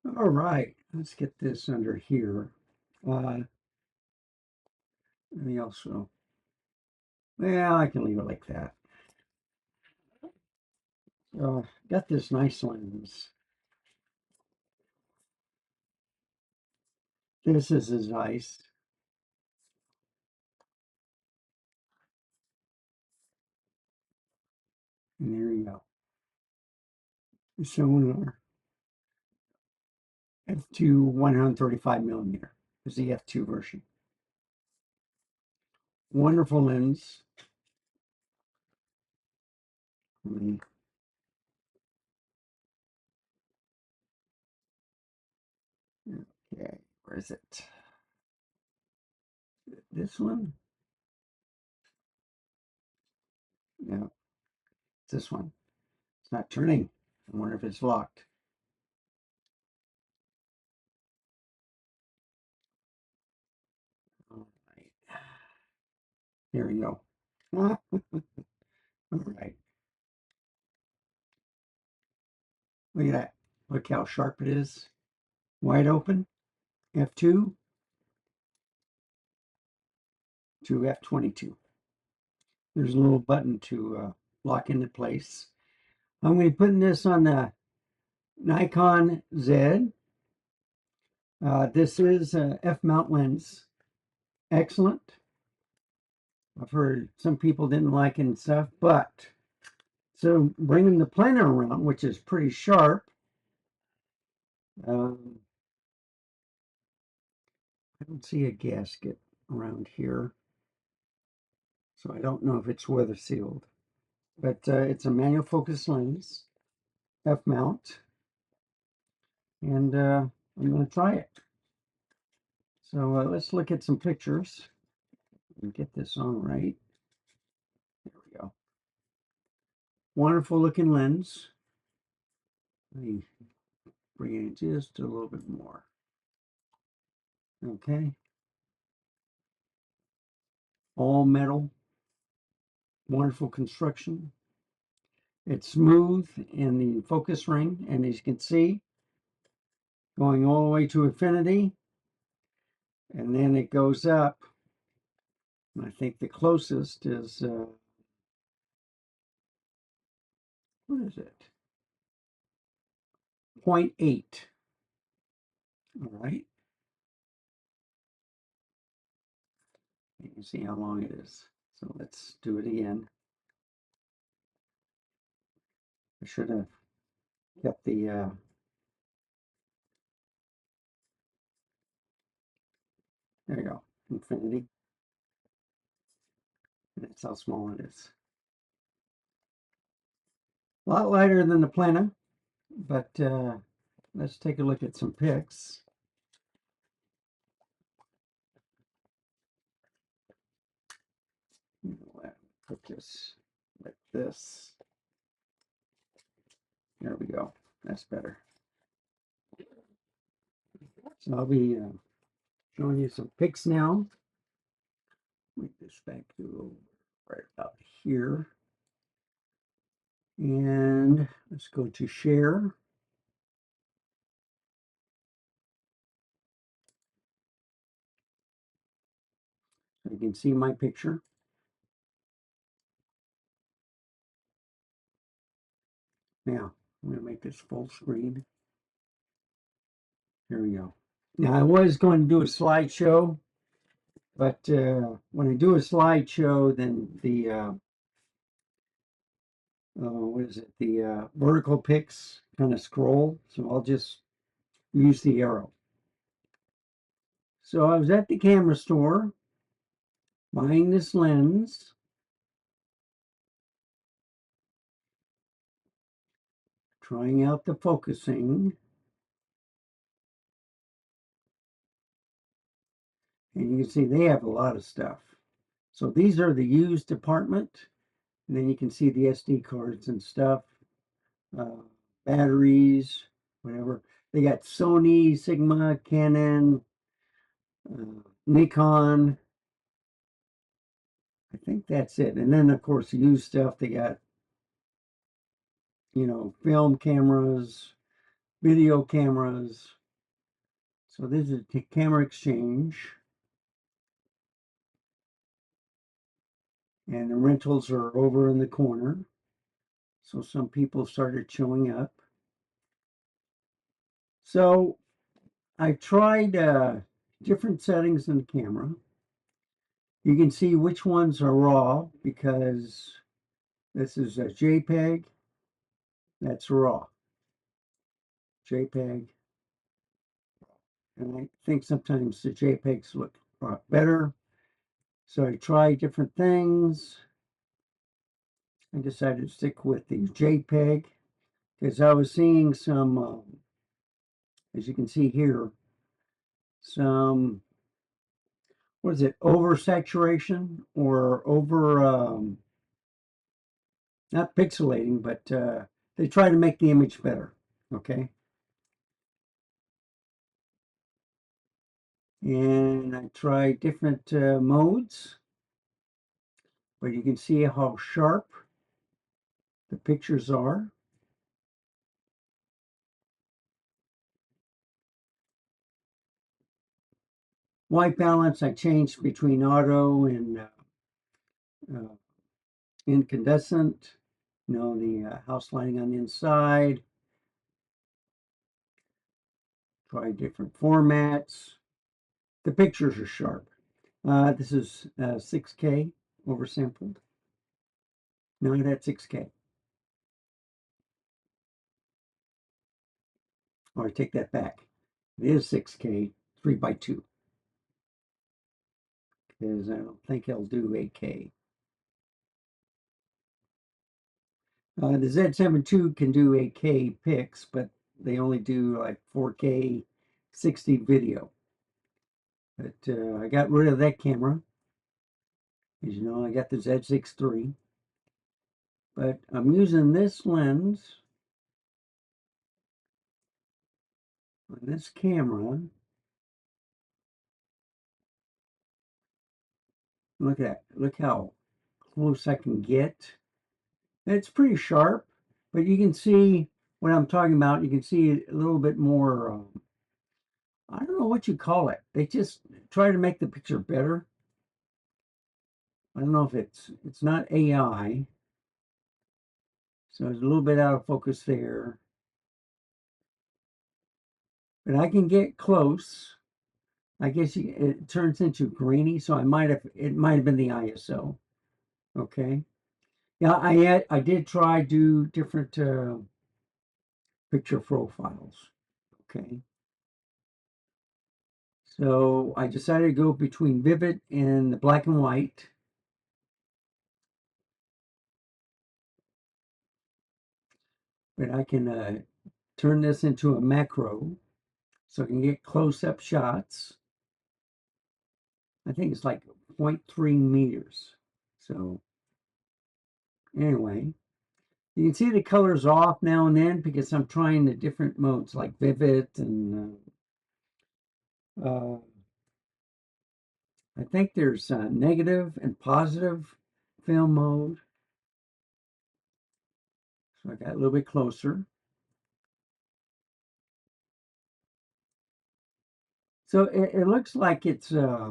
All right, let's get this under here. Let me also, well, I can leave it like that. Got this nice lens. This is a Zeiss. And there you go. It's showing our f2 135 millimeter. Is the f2 version. Wonderful lens. Okay, where is it? This one? No, this one. It's not turning. I wonder if it's locked. All right. There we go. All right. Look at that. Look how sharp it is. Wide open. F2 to F22. There's a little button to lock into place. I'm going to be putting this on the Nikon Z. This is a F-mount lens. Excellent. I've heard some people didn't like it and stuff, but so bringing the planar around, which is pretty sharp. I don't see a gasket around here, so I don't know if it's weather sealed, but it's a manual focus lens, F-mount, and I'm going to try it. So let's look at some pictures and get this on right. There we go. Wonderful looking lens. Let me bring it just a little bit more. Okay. All metal. Wonderful construction. It's smooth in the focus ring, and as you can see, going all the way to infinity, and then it goes up. I think the closest is, what is it? 0.8. All right. You can see how long it is. So let's do it again. I should have kept the there you go, infinity. And that's how small it is. A lot lighter than the Plana, but let's take a look at some pics. Put this like this. There we go. That's better. So I'll be showing you some pics now. Make this back to right about here. And let's go to share. So you can see my picture. Now, I'm going to make this full screen. Here we go. Now, I was going to do a slideshow, but when I do a slideshow, then the what is it? The vertical pics kind of scroll. So I'll just use the arrow. So I was at the camera store buying this lens. Trying out the focusing. And you can see they have a lot of stuff. So these are the used department. And then you can see the SD cards and stuff. Batteries, whatever. They got Sony, Sigma, Canon, Nikon. I think that's it. And then, of course, the used stuff. They got, you know, film cameras, video cameras. So this is a camera exchange. And the rentals are over in the corner. So some people started showing up. So I tried different settings in the camera. You can see which ones are raw because this is a JPEG. That's raw. JPEG. And I think sometimes the JPEGs look a lot better. So I tried different things. I decided to stick with the JPEG because I was seeing some, as you can see here, some, what is it, oversaturation or over, not pixelating, but they try to make the image better, okay? And I tried different modes, but you can see how sharp the pictures are. White balance, I changed between auto and incandescent. You know, the house lighting on the inside. Try different formats. The pictures are sharp. This is 6K oversampled. No, that's 6K. Or I take that back. It is 6K, 3x2. Because I don't think it'll do 8K. The Z7 II can do 8K pics, but they only do like 4K 60 video. But I got rid of that camera. As you know, I got the Z6 III. But I'm using this lens on this camera. Look at that. Look how close I can get. It's pretty sharp, but you can see what I'm talking about. You can see a little bit more, I don't know what you call it. They just try to make the picture better. I don't know if it's not AI. So it's a little bit out of focus there. But I can get close. I guess it turns into grainy, so it might have been the ISO. Okay. Yeah, I did try do different picture profiles. Okay. So I decided to go between vivid and the black and white. But I can turn this into a macro so I can get close-up shots. I think it's like 0.3 meters. So anyway, you can see the colors off now and then because I'm trying the different modes like vivid and I think there's negative and positive film mode. So I got a little bit closer. So it looks like it's, I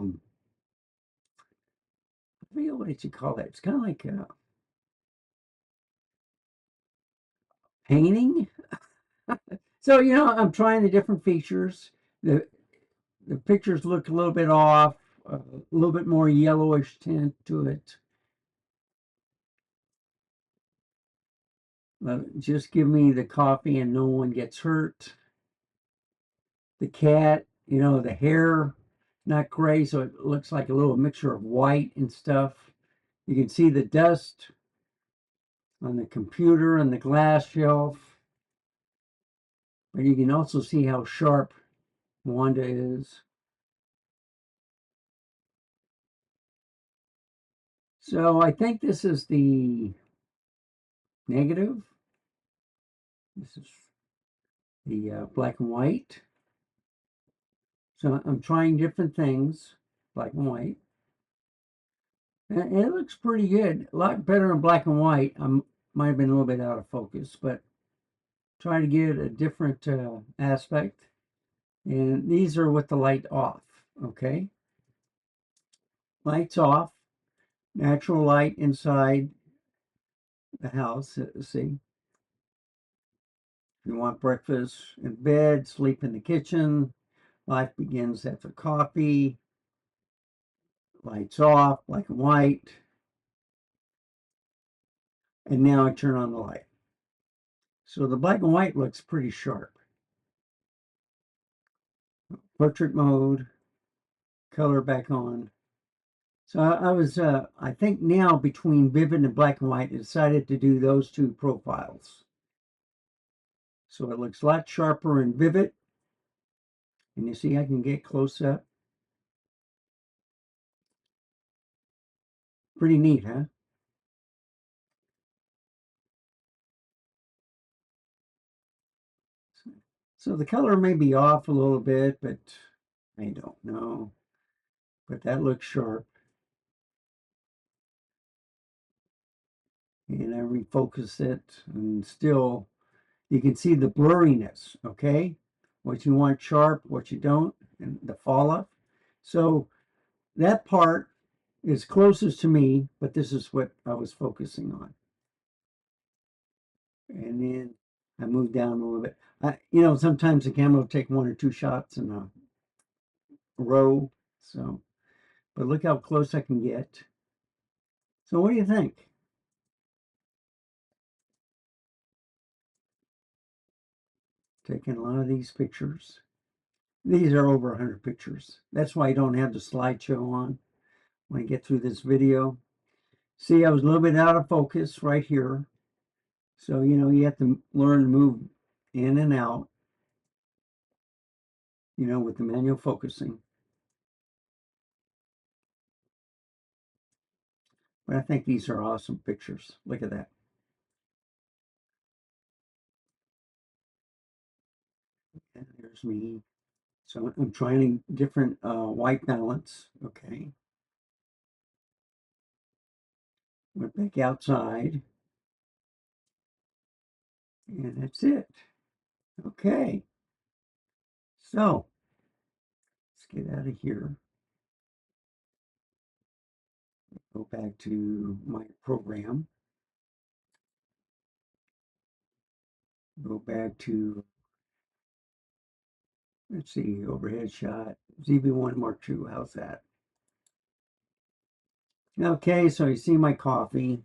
forget what you call that. It's kind of like a painting. So, you know, I'm trying the different features. The pictures look a little bit off, a little bit more yellowish tint to it. Just give me the coffee and no one gets hurt. The cat, you know, the hair, not gray, so it looks like a little mixture of white and stuff. You can see the dust on the computer and the glass shelf. But you can also see how sharp Wanda is. So I think this is the negative. This is the black and white. So I'm trying different things, black and white. And it looks pretty good. A lot better in black and white. I might have been a little bit out of focus, but try to get a different aspect. And these are with the light off, okay? Lights off, natural light inside the house, see? If you want breakfast in bed, sleep in the kitchen, life begins after coffee, lights off, black and white. And now I turn on the light. So the black and white looks pretty sharp. Portrait mode, color back on. So I think now between vivid and black and white, I decided to do those two profiles. So it looks a lot sharper in vivid. And you see I can get close up. Pretty neat, huh? So the color may be off a little bit, but I don't know. But that looks sharp. And I refocus it, and still you can see the blurriness, okay? What you want sharp, what you don't, and the fall off. So that part is closest to me, but this is what I was focusing on. And then I move down a little bit. Sometimes the camera will take one or two shots in a row. So, but look how close I can get. So what do you think? Taking a lot of these pictures. These are over 100 pictures. That's why I don't have the slideshow on when I get through this video. See, I was a little bit out of focus right here. So, you have to learn to move in and out, with the manual focusing. But I think these are awesome pictures. Look at that. And there's me. So I'm trying different white balance. Okay. Went back outside. And that's it. Okay. So let's get out of here. Go back to my program. Go back to, let's see, overhead shot. ZV1 Mark II. How's that? Okay, so you see my coffee.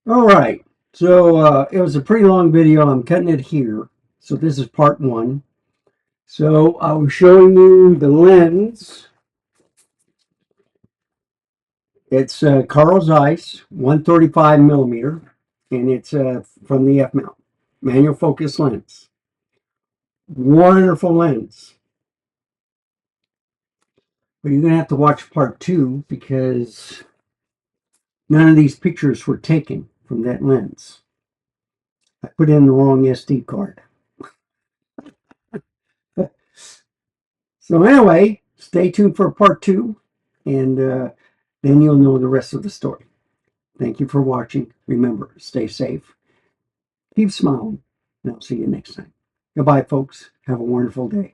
All right, so it was a pretty long video. I'm cutting it here. So this is part one. So I was showing you the lens. It's Carl Zeiss 135 millimeter, and it's from the F mount manual focus lens. Wonderful lens. But you're gonna have to watch part two because none of these pictures were taken from that lens. I put in the wrong SD card. So anyway, stay tuned for part two, and then you'll know the rest of the story. Thank you for watching. Remember, stay safe, keep smiling, and I'll see you next time. Goodbye, folks. Have a wonderful day.